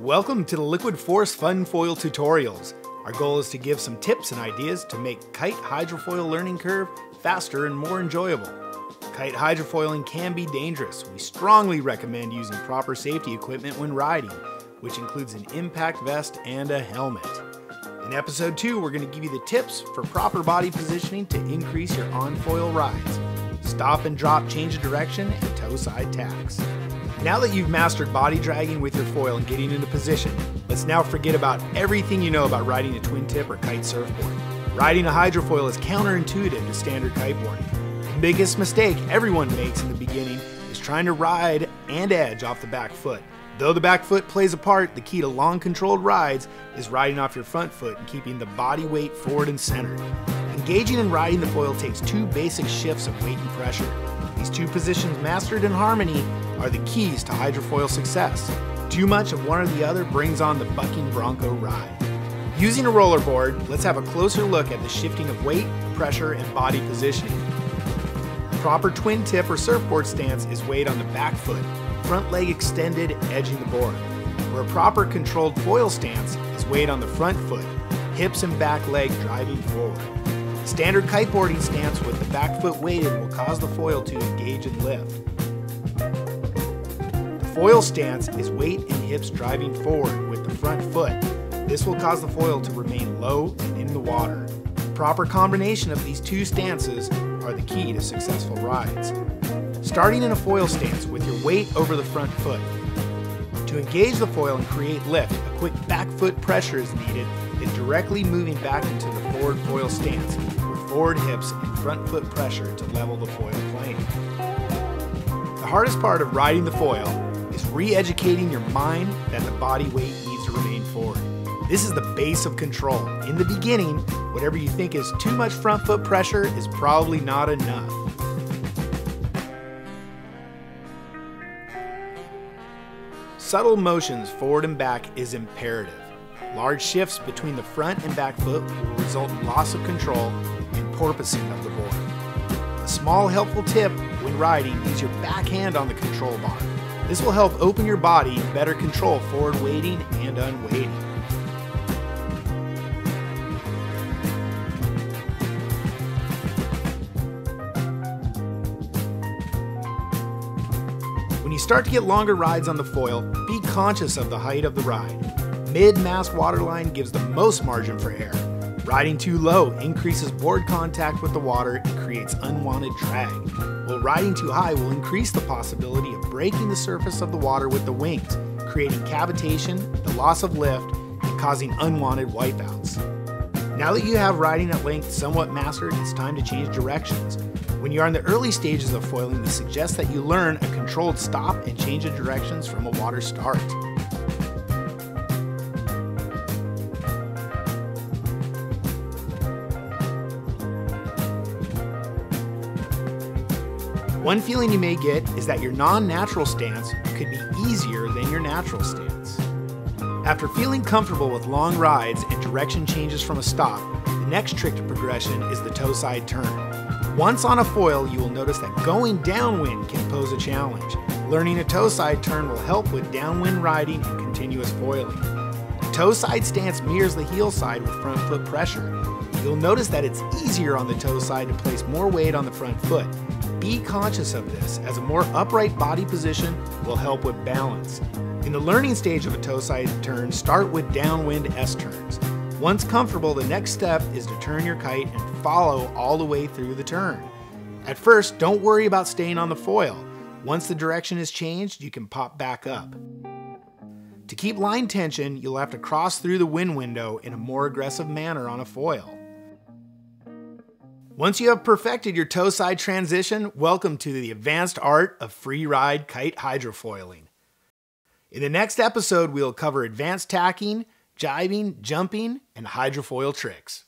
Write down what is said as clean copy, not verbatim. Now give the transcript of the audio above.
Welcome to the Liquid Force Fun Foil Tutorials. Our goal is to give some tips and ideas to make kite hydrofoil learning curve faster and more enjoyable. Kite hydrofoiling can be dangerous. We strongly recommend using proper safety equipment when riding, which includes an impact vest and a helmet. In episode 2, we're going to give you the tips for proper body positioning to increase your on-foil rides. Stop and drop change of direction and toe side tacks. Now that you've mastered body dragging with your foil and getting into position, let's now forget about everything you know about riding a twin tip or kite surfboard. Riding a hydrofoil is counterintuitive to standard kiteboarding. The biggest mistake everyone makes in the beginning is trying to ride and edge off the back foot. Though the back foot plays a part, the key to long controlled rides is riding off your front foot and keeping the body weight forward and centered. Engaging and riding the foil takes two basic shifts of weight and pressure. These two positions mastered in harmony are the keys to hydrofoil success. Too much of one or the other brings on the bucking bronco ride. Using a rollerboard, let's have a closer look at the shifting of weight, pressure, and body positioning. Proper twin tip or surfboard stance is weight on the back foot, front leg extended, edging the board. Where a proper controlled foil stance is weight on the front foot, hips and back leg driving forward. Standard kiteboarding stance with the back foot weighted will cause the foil to engage and lift. The foil stance is weight and hips driving forward with the front foot. This will cause the foil to remain low and in the water. The proper combination of these two stances are the key to successful rides. Starting in a foil stance with your weight over the front foot. To engage the foil and create lift, a quick back foot pressure is needed, then directly moving back into the forward foil stance with forward hips and front foot pressure to level the foil plane. The hardest part of riding the foil is re-educating your mind that the body weight needs to remain forward. This is the base of control. In the beginning, whatever you think is too much front foot pressure is probably not enough. Subtle motions forward and back is imperative. Large shifts between the front and back foot will result in loss of control and porpoising of the board. A small helpful tip when riding is your back hand on the control bar. This will help open your body and better control forward weighting and unweighting. When you start to get longer rides on the foil, be conscious of the height of the ride. Mid-mast waterline gives the most margin for error. Riding too low increases board contact with the water and creates unwanted drag, while riding too high will increase the possibility of breaking the surface of the water with the wings, creating cavitation, the loss of lift, and causing unwanted wipeouts. Now that you have riding at length somewhat mastered, it's time to change directions. When you are in the early stages of foiling, we suggest that you learn a controlled stop and change of directions from a water start. One feeling you may get is that your non-natural stance could be easier than your natural stance. After feeling comfortable with long rides and direction changes from a stop, the next trick to progression is the toe side turn. Once on a foil, you will notice that going downwind can pose a challenge. Learning a toe side turn will help with downwind riding and continuous foiling. The toe side stance mirrors the heel side with front foot pressure. You'll notice that it's easier on the toe side to place more weight on the front foot. Be conscious of this, as a more upright body position will help with balance. In the learning stage of a toe side turn, start with downwind S turns. Once comfortable, the next step is to turn your kite and follow all the way through the turn. At first, don't worry about staying on the foil. Once the direction is changed, you can pop back up. To keep line tension, you'll have to cross through the wind window in a more aggressive manner on a foil. Once you have perfected your toe side transition, welcome to the advanced art of free ride kite hydrofoiling. In the next episode, we'll cover advanced tacking, jibing, jumping, and hydrofoil tricks.